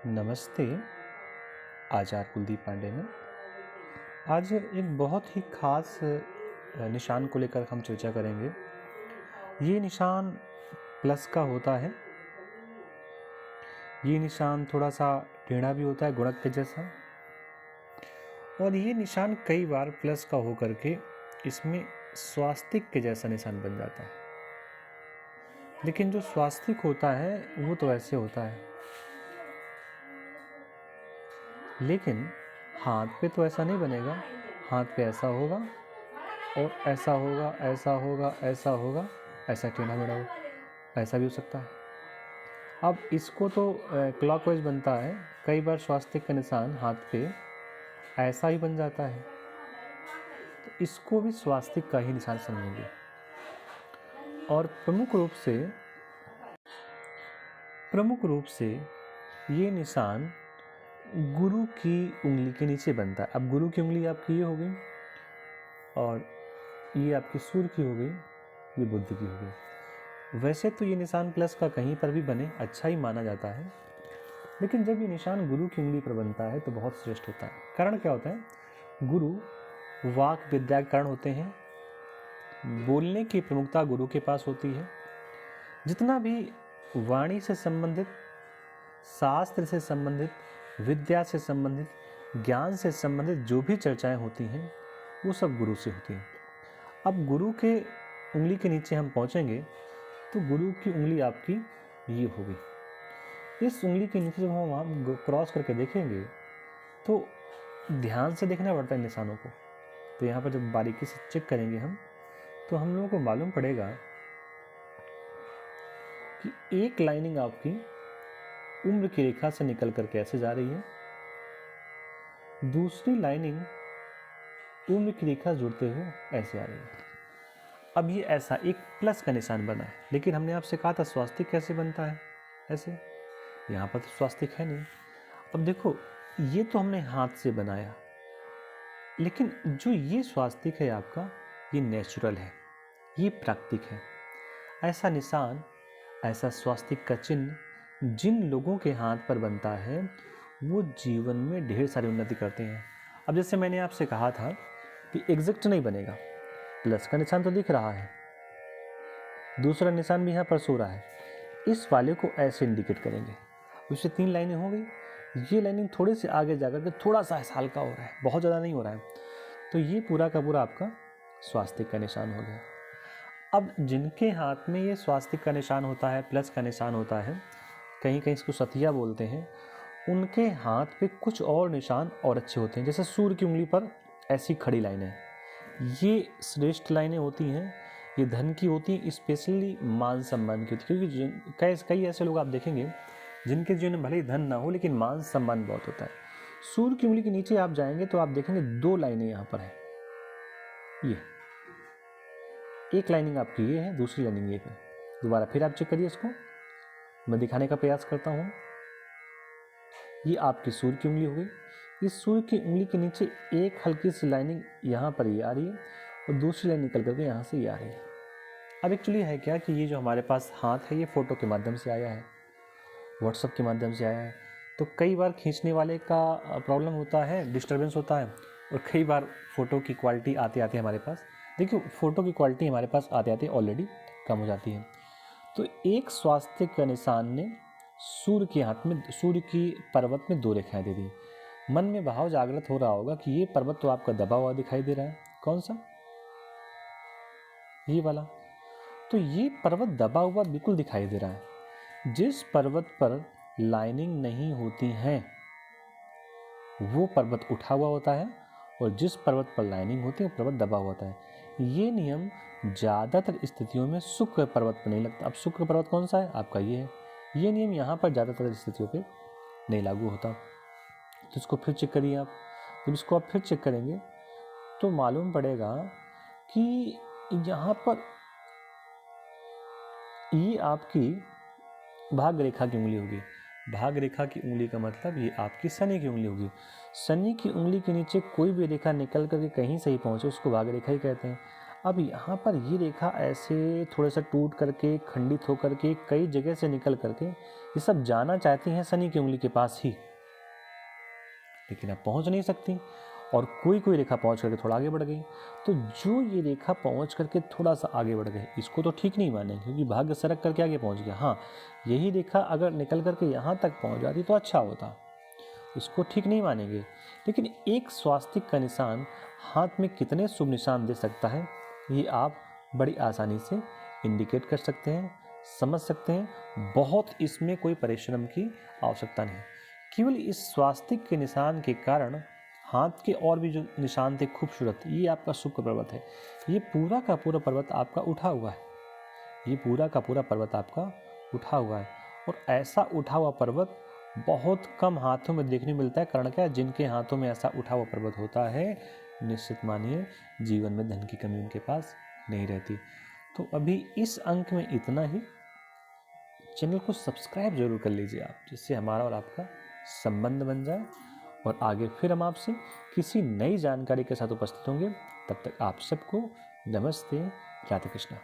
नमस्ते। आचार्य कुलदीप पांडे में आज एक बहुत ही ख़ास निशान को लेकर हम चर्चा करेंगे। ये निशान प्लस का होता है। ये निशान थोड़ा सा टेढ़ा भी होता है, गुणक के जैसा। और ये निशान कई बार प्लस का होकर के इसमें स्वास्तिक के जैसा निशान बन जाता है। लेकिन जो स्वास्तिक होता है वो तो ऐसे होता है, लेकिन हाथ पे तो ऐसा नहीं बनेगा। हाथ पे ऐसा होगा और ऐसा होगा, ऐसा होगा, ऐसा होगा, ऐसा टेढ़ा मेढ़ा होगा, ऐसा भी हो सकता है। अब इसको तो क्लॉकवाइज बनता है। कई बार स्वास्तिक का निशान हाथ पे ऐसा ही बन जाता है, तो इसको भी स्वास्तिक का ही निशान समझेंगे। और प्रमुख रूप से ये निशान गुरु की उंगली के नीचे बनता है। अब गुरु की उंगली आपकी ये हो गई और ये आपकी सूर्य की हो गई, ये बुध की हो गई। वैसे तो ये निशान प्लस का कहीं पर भी बने अच्छा ही माना जाता है, लेकिन जब ये निशान गुरु की उंगली पर बनता है तो बहुत श्रेष्ठ होता है। कारण क्या होता है? गुरु वाक विद्या के कारण होते हैं। बोलने की प्रमुखता गुरु के पास होती है। जितना भी वाणी से संबंधित, शास्त्र से संबंधित, विद्या से संबंधित, ज्ञान से संबंधित जो भी चर्चाएं होती हैं वो सब गुरु से होती हैं। अब गुरु के उंगली के नीचे हम पहुंचेंगे तो गुरु की उंगली आपकी ये होगी। इस उंगली के नीचे जब हम क्रॉस करके देखेंगे तो ध्यान से देखना पड़ता है निशानों को। तो यहाँ पर जब बारीकी से चेक करेंगे हम, तो हम लोगों को मालूम पड़ेगा कि एक लाइनिंग आपकी उम्र की रेखा से निकल करके ऐसे जा रही है, दूसरी लाइनिंग उम्र की रेखा जुड़ते हुए ऐसे आ रही है। अब ये ऐसा एक प्लस का निशान बना है, लेकिन हमने आपसे कहा था स्वास्तिक कैसे बनता है, ऐसे। यहाँ पर तो स्वास्तिक है नहीं। अब देखो, ये तो हमने हाथ से बनाया, लेकिन जो ये स्वास्तिक है आपका, ये नेचुरल है, ये प्राकृतिक है। ऐसा निशान, ऐसा स्वास्तिक का चिन्ह जिन लोगों के हाथ पर बनता है वो जीवन में ढेर सारी उन्नति करते हैं। अब जैसे मैंने आपसे कहा था कि एग्जैक्ट नहीं बनेगा, प्लस का निशान तो दिख रहा है, दूसरा निशान भी यहाँ पर सो रहा है, इस वाले को ऐसे इंडिकेट करेंगे। उससे 3 लाइनें हो गई। ये लाइनिंग थोड़े से आगे जाकर के थोड़ा सा हल्का हो रहा है, बहुत ज़्यादा नहीं हो रहा है, तो ये पूरा का पूरा आपका स्वास्तिक का निशान हो गया। अब जिनके हाथ में ये स्वास्तिक का निशान होता है, प्लस का निशान होता है, कहीं कहीं इसको सतिया बोलते हैं, उनके हाथ पे कुछ और निशान और अच्छे होते हैं। जैसे सूर्य की उंगली पर ऐसी खड़ी लाइनें, ये श्रेष्ठ लाइनें होती हैं। ये धन की होती हैं, स्पेशली मान सम्मान की होती है, क्योंकि कई ऐसे लोग आप देखेंगे जिनके जीवन में भले ही धन ना हो लेकिन मान सम्मान बहुत होता है। सूर्य की उंगली के नीचे आप जाएंगे तो आप देखेंगे 2 लाइनें यहाँ पर हैं। ये एक लाइनिंग आपकी ये है, दूसरी लाइनिंग ये है। दोबारा फिर आप चेक करिए इसको, मैं दिखाने का प्रयास करता हूँ। ये आपकी सूर्य की उंगली हो गई। इस सूर्य की उंगली के नीचे एक हल्की सी लाइनिंग यहाँ पर ये आ रही है और दूसरी लाइन निकल करके यहाँ से ये आ रही है। अब एक्चुअली है क्या कि ये जो हमारे पास हाथ है ये फ़ोटो के माध्यम से आया है, व्हाट्सएप के माध्यम से आया है, तो कई बार खींचने वाले का प्रॉब्लम होता है, डिस्टर्बेंस होता है, और कई बार फ़ोटो की क्वालिटी आते आते हमारे पास, देखिए फ़ोटो की क्वालिटी हमारे पास आते आते ऑलरेडी कम हो जाती है। तो एक स्वास्तिक का निशान ने सूर्य के हाथ में, सूर्य की पर्वत में 2 रेखाएं दे दी। मन में भाव जागृत हो रहा होगा कि ये पर्वत तो आपका दबा हुआ दिखाई दे रहा है। कौन सा? ये वाला। तो ये पर्वत दबा हुआ बिल्कुल दिखाई दे रहा है। जिस पर्वत पर लाइनिंग नहीं होती है वो पर्वत उठा हुआ होता है, और जिस पर्वत पर लाइनिंग होती है वो पर्वत दबा हुआ होता है। ये नियम ज़्यादातर स्थितियों में शुक्र पर्वत पर नहीं लगता। अब शुक्र पर्वत कौन सा है? आपका ये है। ये नियम यहाँ पर ज़्यादातर स्थितियों पे नहीं लागू होता। तो इसको फिर चेक करिए आप। जब इसको आप फिर चेक करेंगे तो मालूम पड़ेगा कि यहाँ पर ये आपकी भाग रेखा की उंगली होगी। भाग रेखा की उंगली का मतलब ये आपकी शनि की उंगली होगी। शनि की उंगली के नीचे कोई भी रेखा निकल करके कहीं से ही पहुँचे उसको भाग रेखा ही कहते हैं। अब यहाँ पर ये रेखा ऐसे थोड़ा सा टूट करके, खंडित होकर के, कई जगह से निकल करके ये सब जाना चाहती हैं शनि की उंगली के पास ही, लेकिन अब पहुँच नहीं सकती। और कोई कोई रेखा पहुँच करके थोड़ा आगे बढ़ गई। तो जो ये रेखा पहुँच करके थोड़ा सा आगे बढ़ गई, इसको तो ठीक नहीं माने, क्योंकि भाग्य सरक करके आगे पहुँच गया। हाँ, यही रेखा अगर निकल करके यहाँ तक पहुँच जाती तो अच्छा होता, इसको ठीक नहीं मानेंगे। लेकिन एक स्वास्तिक का निशान हाथ में कितने शुभ निशान दे सकता है, ये आप बड़ी आसानी से इंडिकेट कर सकते हैं, समझ सकते हैं। बहुत इसमें कोई परिश्रम की आवश्यकता नहीं। केवल इस स्वास्तिक के निशान के कारण हाथ के और भी जो निशान थे खूबसूरत, ये आपका शुक्र पर्वत है। ये पूरा का पूरा पर्वत आपका उठा हुआ है, ये पूरा का पूरा पर्वत आपका उठा हुआ है। और ऐसा उठा हुआ पर्वत बहुत कम हाथों में देखने मिलता है। कारण क्या, जिनके हाथों में ऐसा उठा हुआ पर्वत होता है, निश्चित मानिए जीवन में धन की कमी उनके पास नहीं रहती। तो अभी इस अंक में इतना ही। चैनल को सब्सक्राइब जरूर कर लीजिए आप, जिससे हमारा और आपका संबंध बन जाए। और आगे फिर हम आपसे किसी नई जानकारी के साथ उपस्थित होंगे। तब तक आप सबको नमस्ते, राधे कृष्णा।